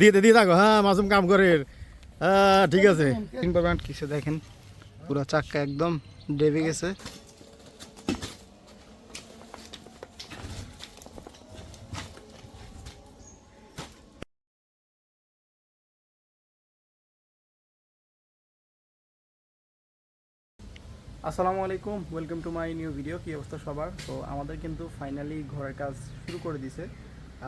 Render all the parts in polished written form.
দিয়ে দিয়ে থাকো, হ্যাঁ মাসুম কাম করে। ঠিক আছে। কিসে দেখেন পুরো চাক্কা একদম ডেবে গেছে। আসসালামু আলাইকুম, welcome to my new video. কী অবস্থা সবার? তো আমাদের কিন্তু ফাইনালি ঘরের কাজ শুরু করে দিছে।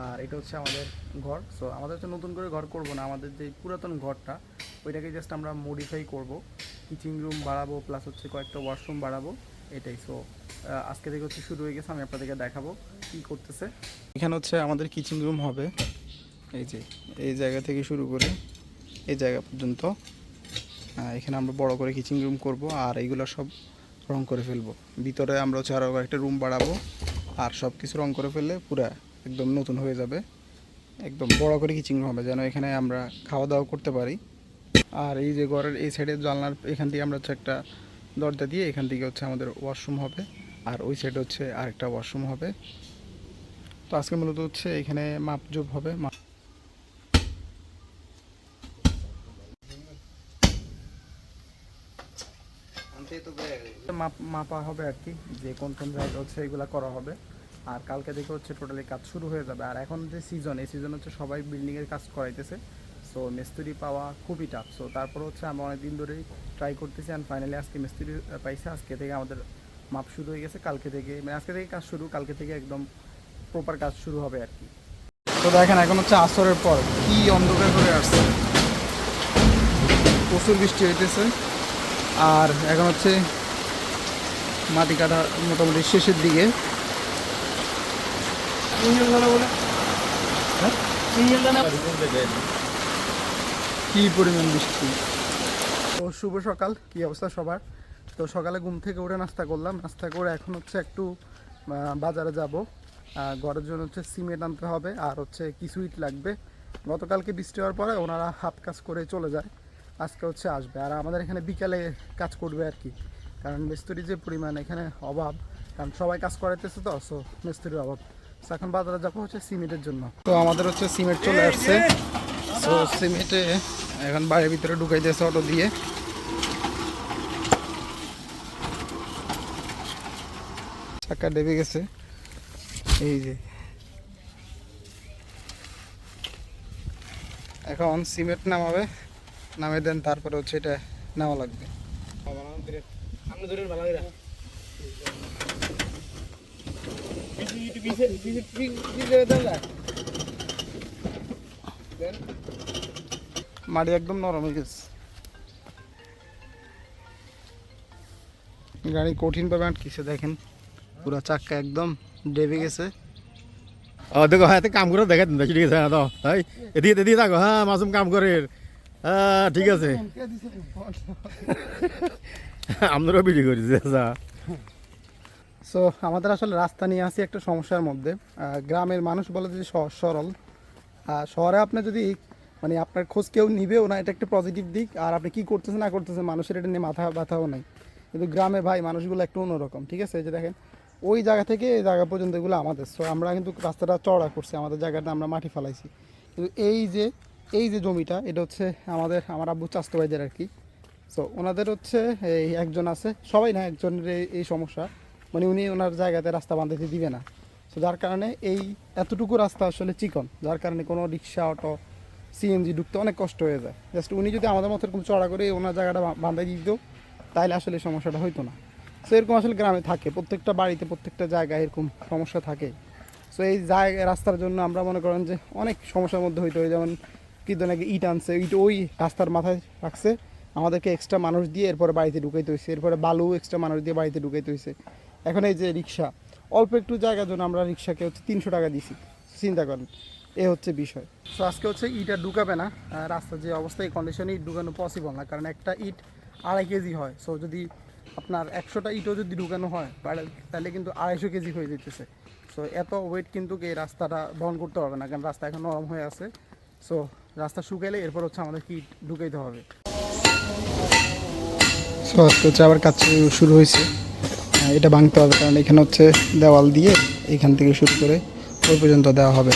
আর এটা হচ্ছে আমাদের ঘর। সো আমাদের হচ্ছে নতুন করে ঘর করব না, আমাদের যে পুরাতন ঘরটা ওইটাকে জাস্ট আমরা মডিফাই করব, কিচেন রুম বাড়াবো, প্লাস হচ্ছে কয়েকটা ওয়াশরুম বাড়াবো, এটাই। সো আজকে থেকে হচ্ছে শুরু হয়ে গেছে, আমি আপনাদেরকে দেখাবো কী করতেছে। এখানে হচ্ছে আমাদের কিচেন রুম হবে, এই যে এই জায়গা থেকে শুরু করে এই জায়গা পর্যন্ত। এখানে আমরা বড় করে কিচেন রুম করব, আর এইগুলো সব রং করে ফেলবো। ভিতরে আমরা হচ্ছে আরও একটা রুম বাড়াবো, আর সব কিছু রং করে ফেললে পুরা একদম নতুন হয়ে যাবে। একদম বড় করে কিচেন রুম হবে, যেন এখানে আমরা খাওয়া দাওয়া করতে পারি। আর এই যে ঘরের এই সাইডে জানলার এখান থেকে আমরা হচ্ছে একটা দরজা দিয়ে এখান থেকে হচ্ছে আমাদের ওয়াশরুম হবে, আর ওই সাইডে হচ্ছে আরেকটা ওয়াশরুম হবে। তো আজকে মূলত হচ্ছে এখানে মাপজোপ হবে, মাপা হবে আর কি, যে কোন কোন জায়গা হচ্ছে এগুলো করা হবে। আর কালকে থেকে হচ্ছে টোটালি কাজ শুরু হয়ে যাবে। আর এখন যে সিজন, এই সিজন হচ্ছে সবাই বিল্ডিংয়ের কাজ করাইতেছে। সো মিস্ত্রি পাওয়া খুবই টাফ। সো তারপর হচ্ছে আমরা অনেক দিন ধরেই ট্রাই করতেছি, অ্যান্ড ফাইনালি আজকে মিস্ত্রি পাইছে। আজকে থেকে আমাদের মাপ শুরু হয়ে গেছে, কালকে থেকে মানে আজকে থেকে কাজ শুরু, কালকে থেকে একদম প্রপার কাজ শুরু হবে আর কি। তো দেখেন এখন হচ্ছে আসরের পর কি অন্ধকার করে আসছে, প্রচুর বৃষ্টি হইতেছে। আর এখন হচ্ছে মাটি কাটা মোটামুটি শেষের দিকে। কি পরিমাণ বৃষ্টি! তো শুভ সকাল, কি অবস্থা সবার? তো সকালে ঘুম থেকে উঠে নাস্তা করলাম, নাস্তা করে এখন হচ্ছে একটু বাজারে যাব। ঘরের জন্য হচ্ছে সিমেন্ট আনতে হবে, আর হচ্ছে কিছু ইট লাগবে। গতকালকে বৃষ্টি হওয়ার পরে ওনারা হাফ কাজ করে চলে যায়, আজকে হচ্ছে আসবে। আর আমাদের এখানে বিকালে কাজ করবে আর কি, কারণ মিস্ত্রি যে পরিমাণ এখানে অভাব, কারণ সবাই কাজ করাইতেছে তো, সো মিস্ত্রির অভাব। সো এখন বাজারে যাবো হচ্ছে সিমেন্টের জন্য। তো আমাদের হচ্ছে সিমেন্ট চলে আসছে। সো সিমেন্টে এখন বাড়ির ভিতরে ঢুকাইতেছে অটো দিয়ে। চাকা ডেবে গেছে, এই যে এখন সিমেন্ট নামাবে, নামে দেন তারপরে হচ্ছে এটা নেওয়া লাগবে। মাটি একদম নরম হয়ে গেছে, গাড়ি কঠিন পাবে আটকিছে। দেখেন পুরো চাক্কা একদম ডেবে গেছে। দেখো, হ্যাঁ কাম করে দেখা দিন, ঠিক আছে। হ্যাঁ তো তাই দিয়ে দিয়ে থাকো, হ্যাঁ মাসুম কাম করে। ঠিক আছে। আমরাও বিক্রি করেছি। সো আমাদের আসলে রাস্তা নিয়ে আসি একটা সমস্যার মধ্যে। গ্রামের মানুষ বলে যে সহজ সরল, শহরে আপনি যদি মানে আপনার খোঁজ কেউ নিবেও না, এটা একটা পজিটিভ দিক। আর আপনি কী করতেছেন না করতেছেন মানুষের এটা নিয়ে মাথা ব্যথাও নাই। কিন্তু গ্রামে ভাই মানুষগুলো একটু অন্যরকম, ঠিক আছে? এই যে দেখেন ওই জায়গা থেকে এই জায়গা পর্যন্ত এগুলো আমাদের। সো আমরা কিন্তু রাস্তাটা চওড়া করছি, আমাদের জায়গাটা আমরা মাটি ফেলাইছি। কিন্তু এই যে জমিটা, এটা হচ্ছে আমার আব্বু চাস্তো ভাইদের আর কি। সো ওনাদের হচ্ছে এই একজন আছে, সবাই না, একজনের এই সমস্যা, মানে উনি ওনার জায়গাতে রাস্তা বাঁধাতে দিবে না। সো যার কারণে এই এতটুকু রাস্তা আসলে চিকন, যার কারণে কোনো রিক্সা, অটো, সিএনজি ঢুকতে অনেক কষ্ট হয়ে যায়। জাস্ট উনি যদি আমাদের মতো এরকম চড়া করে ওনার জায়গাটা বাঁধাই দিত, তাইলে আসলে সমস্যাটা হইতো না। সো এরকম আসলে গ্রামে থাকে, প্রত্যেকটা বাড়িতে প্রত্যেকটা জায়গায় এরকম সমস্যা থাকে। সো এই জায়গা রাস্তার জন্য আমরা মনে করেন যে অনেক সমস্যার মধ্যে হইতে হয়। যেমন কিন্তু নাকি ইট আনছে, ইট ওই রাস্তার মাথায় রাখছে, আমাদেরকে এক্সট্রা মানুষ দিয়ে এরপরে বাড়িতে ঢুকাইতে হয়েছে, এরপরে বালু এক্সট্রা মানুষ দিয়ে বাড়িতে ঢুকাইতে হয়েছে। এখন এই যে রিক্সা, অল্প একটু জায়গার জন্য আমরা রিক্সাকে হচ্ছে 300 টাকা দিছি, চিন্তা করেন, এ হচ্ছে বিষয়। সো আজকে হচ্ছে ইট আর ঢুকাবে না, রাস্তার যে অবস্থা এই কন্ডিশনে ইট ঢুকানো পসিবল না, কারণ একটা ইট 2.5 কেজি হয়। সো যদি আপনার 100টা ইটও যদি ঢুকানো হয় তাহলে কিন্তু 250 কেজি হয়ে যেতেছে। সো এত ওয়েট কিন্তু এই রাস্তাটা বহন করতে পারবে না, কারণ রাস্তা এখন নরম হয়ে আছে। সো রাস্তা শুকাইলে এরপর হচ্ছে আমাদের ইট ঢুকাইতে হবে। সো আজকে হচ্ছে আবার কাজ শুরু হয়েছে, এটা ভাঙতে হবে, কারণ এখানে হচ্ছে দেওয়াল দিয়ে এখান থেকে শুরু করে ওই পর্যন্ত দেওয়া হবে।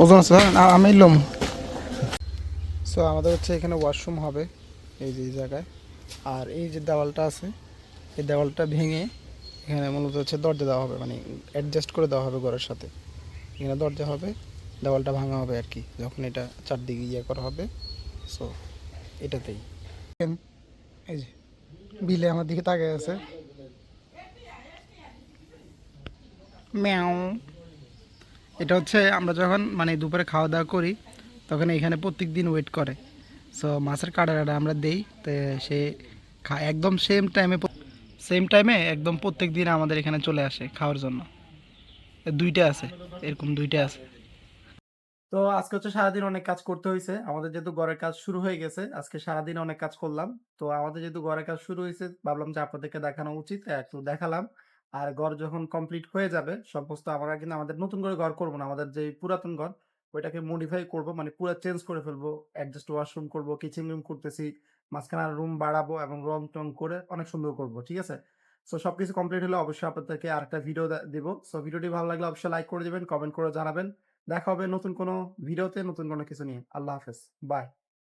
ওজন আছে আমি লম। সো আমাদের হচ্ছে এখানে ওয়াশরুম হবে এই যে এই জায়গায়। আর এই যে দেওয়ালটা আছে এই দেওয়ালটা ভেঙে এখানে মূলত হচ্ছে দরজা দেওয়া হবে, মানে অ্যাডজাস্ট করে দেওয়া হবে ঘরের সাথে। এখানে দরজা হবে, দেওয়ালটা ভাঙা হবে আর কি, যখন এটা চারদিকে ইয়ে করা হবে। সো এটাতেই এই যে বিলে আমার দিকে তাকিয়ে আছে, ম্যাও। এটা হচ্ছে আমরা যখন মানে দুপুরে খাওয়া দাওয়া করি তখন এখানে প্রত্যেক দিন ওয়েট করে। সো মাছের কাটাটা আমরা দেই, তো সে একদম সেম টাইমে একদম প্রত্যেক দিন আমাদের এখানে চলে আসে খাওয়ার জন্য। দুইটা আছে, এরকম দুইটা আছে। তো আজকে হচ্ছে সারাদিন অনেক কাজ করতে হয়েছে আমাদের, যেহেতু ঘরের কাজ শুরু হয়ে গেছে। আজকে সারাদিন অনেক কাজ করলাম। তো আমাদের যেহেতু ঘরের কাজ শুরু হয়েছে ভাবলাম যে আপনাদেরকে দেখানো উচিত, একটু দেখালাম। আর ঘর যখন কমপ্লিট হয়ে যাবে সমস্ত, আমরা কিন্তু আমাদের নতুন করে ঘর করবো না, আমাদের যে পুরাতন ঘর ওইটাকে মডিফাই করব, মানে পুরো চেঞ্জ করে ফেলবো। অ্যাডজাস্ট ওয়াশরুম করব, কিচেন রুম করতেছি, মাঝখানে রুম বাড়াবো এবং রং টং করে অনেক সুন্দর করব, ঠিক আছে। সো সবকিছু কমপ্লিট হলে অবশ্যই আপনাদেরকে আরেকটা ভিডিও দিব। সো ভিডিওটি ভালো লাগলে অবশ্যই লাইক করে দিবেন, কমেন্ট করে জানাবেন। দেখা হবে নতুন কোনো ভিডিওতে, নতুন কোনো কিছু নিয়ে। আল্লাহ হাফেজ, বাই।